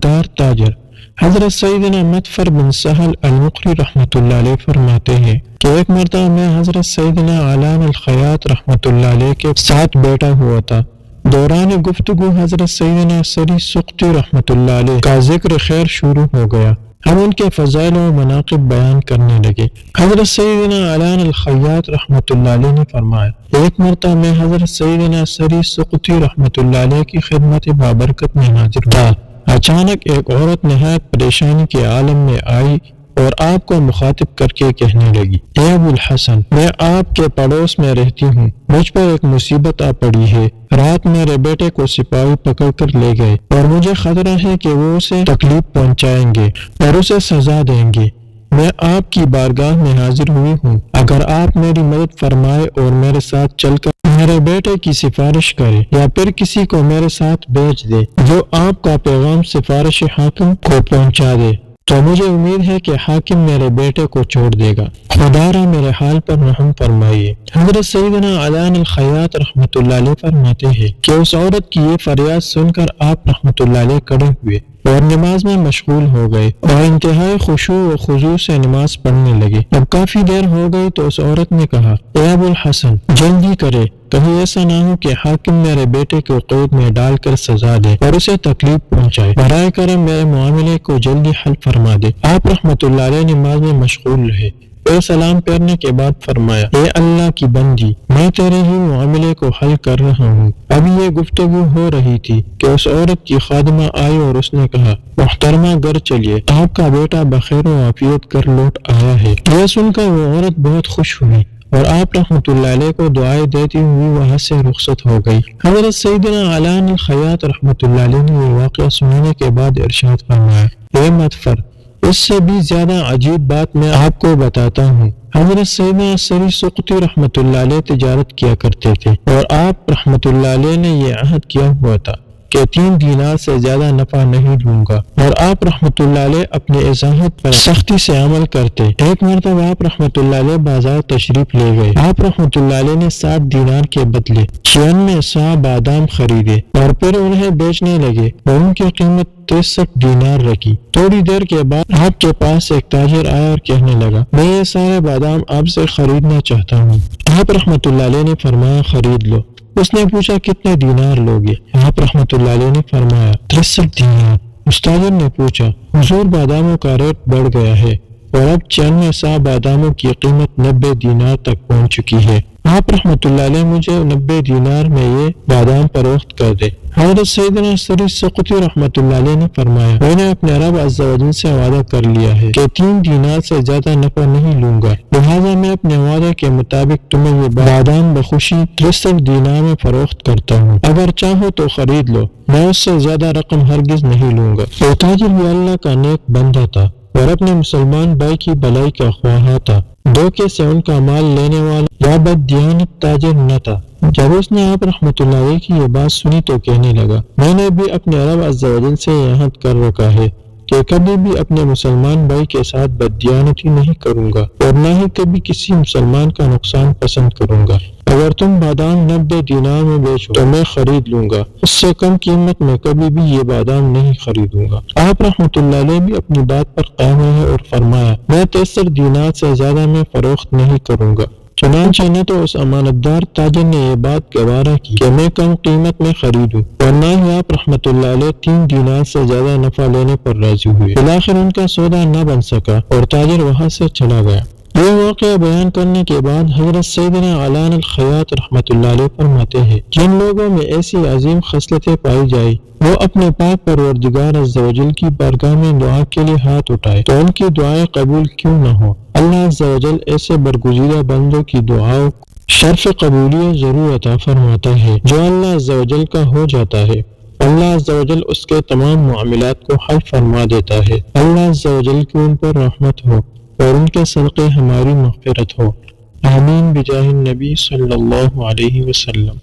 امانتدار تاجر حضرت سیدنا مطفر بن سہل المقری رحمۃ اللہ علیہ فرماتے ہیں کہ ایک مرتبہ میں حضرت سیدنا علان الخیاط رحمۃ اللہ علیہ کے ساتھ بیٹھا ہوا تھا۔ دوران گفتگو حضرت سیدنا سری سقطی رحمۃ اللہ علیہ کا ذکر خیر شروع ہو گیا۔ ہم ان کے فضائل و مناقب بیان کرنے لگے۔ حضرت سیدنا علان الخیاط رحمۃ اللہ علیہ نے فرمایا، ایک مرتبہ میں حضرت سیدنا سری سقطی رحمۃ اللہ علیہ کی خدمت بابرکت میں حاضر تھا۔ اچانک ایک عورت نہایت پریشانی کے عالم میں آئی اور آپ کو مخاطب کر کے کہنے لگی، اے ابو الحسن، میں آپ کے پڑوس میں رہتی ہوں، مجھ پر ایک مصیبت آ پڑی ہے۔ رات میرے بیٹے کو سپاہی پکڑ کر لے گئے اور مجھے خطرہ ہے کہ وہ اسے تکلیف پہنچائیں گے اور اسے سزا دیں گے۔ میں آپ کی بارگاہ میں حاضر ہوئی ہوں، اگر آپ میری مدد فرمائے اور میرے ساتھ چل کر میرے بیٹے کی سفارش کرے یا پھر کسی کو میرے ساتھ بھیج دے جو آپ کا پیغام سفارش حاکم کو پہنچا دے، تو مجھے امید ہے کہ حاکم میرے بیٹے کو چھوڑ دے گا۔ خدا را میرے حال پر رحم فرمائیے۔ حضرت سیدنا علان الخیاط رحمۃ اللہ علیہ فرماتے ہیں کہ اس عورت کی یہ فریاد سن کر آپ رحمۃ اللہ علیہ کھڑے ہوئے اور نماز میں مشغول ہو گئے اور انتہائی خشوع و خضوع سے نماز پڑھنے لگے۔ جب کافی دیر ہو گئی تو اس عورت نے کہا، اے ابو الحسن، جلدی کرے، کہیں ایسا نہ ہو کہ حاکم میرے بیٹے کو قید میں ڈال کر سزا دے اور اسے تکلیف پہنچائے۔ برائے کرم میرے معاملے کو جلدی حل فرما دے۔ آپ رحمۃ اللہ علیہ نماز میں مشغول رہے اور سلام پھیرنے کے بعد فرمایا، اے اللہ کی بندی، میں تیرے ہی معاملے کو حل کر رہا ہوں۔ ابھی یہ گفتگو ہو رہی تھی کہ اس عورت کی خادمہ آئی اور اس نے کہا، محترمہ گھر چلیے، آپ کا بیٹا بخیر و عافیت کر لوٹ آیا ہے۔ یہ سن کر وہ عورت بہت خوش ہوئی اور آپ رحمۃ اللہ علیہ کو دعائیں دیتی ہوئی وہاں سے رخصت ہو گئی۔ حضرت سیدنا علان الخیاط رحمۃ اللہ علیہ نے یہ واقعہ سننے کے بعد ارشاد فرمایا، اے مطفر، اس سے بھی زیادہ عجیب بات میں آپ کو بتاتا ہوں۔ حضرت سیدنا سری سقطی رحمۃ اللہ علیہ تجارت کیا کرتے تھے اور آپ رحمۃ اللہ علیہ نے یہ عہد کیا ہوا تھا کہ 3 دینار سے زیادہ نفع نہیں لوں گا، اور آپ رحمۃ اللہ علیہ اپنے عہد پر سختی سے عمل کرتے۔ ایک مرتبہ آپ رحمۃ اللہ علیہ بازار تشریف لے گئے۔ آپ رحمۃ اللہ علیہ نے 60 دینار کے بدلے 96 سا بادام خریدے اور پھر انہیں بیچنے لگے اور ان کی قیمت 63 دینار رکھی۔ تھوڑی دیر کے بعد آپ کے پاس ایک تاجر آیا اور کہنے لگا، میں یہ سارے بادام آپ سے خریدنا چاہتا ہوں۔ آپ رحمۃ اللہ علیہ نے فرمایا، خرید لو۔ اس نے پوچھا، کتنے دینار لوگے؟ آپ رحمۃ اللہ علیہ نے فرمایا، 63 دینار۔ اس تاجر نے پوچھا، حضور، باداموں کا ریٹ بڑھ گیا ہے اور اب 96 سا باداموں کی قیمت 90 دینار تک پہنچ چکی ہے۔ آپ رحمۃ اللہ علیہ مجھے 90 دینار میں یہ بادام فروخت کر دے۔ حضرت سیدنا سری سقطی رحمۃ اللہ علیہ نے فرمایا، میں نے اپنے رب عز و جل سے وعدہ کر لیا ہے کہ 3 دینار سے زیادہ نفع نہیں لوں گا، لہٰذا میں اپنے وعدے کے مطابق تمہیں یہ بادام بخوشی 63 دینار میں فروخت کرتا ہوں، اگر چاہو تو خرید لو، میں اس سے زیادہ رقم ہرگز نہیں لوں گا۔ وہ تاجر بھی اللہ کا نیک بندہ تھا اور اپنے مسلمان بھائی کی بھلائی کا خواہاں تھا، دھوکے سے ان کا مال لینے والا یا بددیانت تاجر نہ تھا۔ جب اس نے آپ رحمۃ اللہ علیہ کی یہ بات سنی تو کہنے لگا، میں نے بھی اپنے رب عز و جل سے یہ عہد کر رکھا ہے کہ کبھی بھی اپنے مسلمان بھائی کے ساتھ بددیانتی نہیں کروں گا اور نہ ہی کبھی کسی مسلمان کا نقصان پسند کروں گا۔ اگر تم بادام 90 دینار میں بیچو تو میں خرید لوں گا، اس سے کم قیمت میں کبھی بھی یہ بادام نہیں خریدوں گا۔ آپ رحمۃ اللہ علیہ بھی اپنی بات پر قائم رہے اور فرمایا، میں 63 دینار سے زیادہ میں فروخت نہیں کروں گا۔ چنانچہ نہ تو اس امانتدار تاجر نے یہ بات گوارا کی کہ میں کم قیمت میں خریدوں اور نہ ہی آپ رحمۃ اللہ علیہ 3 دینار سے زیادہ نفع لینے پر راضی ہوئے۔ بالآخر ان کا سودا نہ بن سکا اور تاجر وہاں سے چلا گیا۔ یہ واقعہ بیان کرنے کے بعد حضرت سیدنا علان الخیاط رحمۃ اللہ علیہ فرماتے ہیں، جن لوگوں میں ایسی عظیم خصلتیں پائی جائیں وہ اپنے پاک پروردگار عز و جل کی بارگاہ میں دعا کے لیے ہاتھ اٹھائے تو ان کی دعائیں قبول کیوں نہ ہو۔ اللہ عز و جل ایسے برگزیدہ بندوں کی دعاؤں شرف قبولیت ضرور عطا فرماتا ہے جو اللہ عز و جل کا ہو جاتا ہے۔ اللہ عز و جل اس کے تمام معاملات کو حل فرما دیتا ہے۔ اللہ عز و جل کی ان پر رحمت ہو اور ان کے صدقے ہماری مغفرت ہو۔ آمین بجاہ النبی صلی اللہ علیہ وسلم۔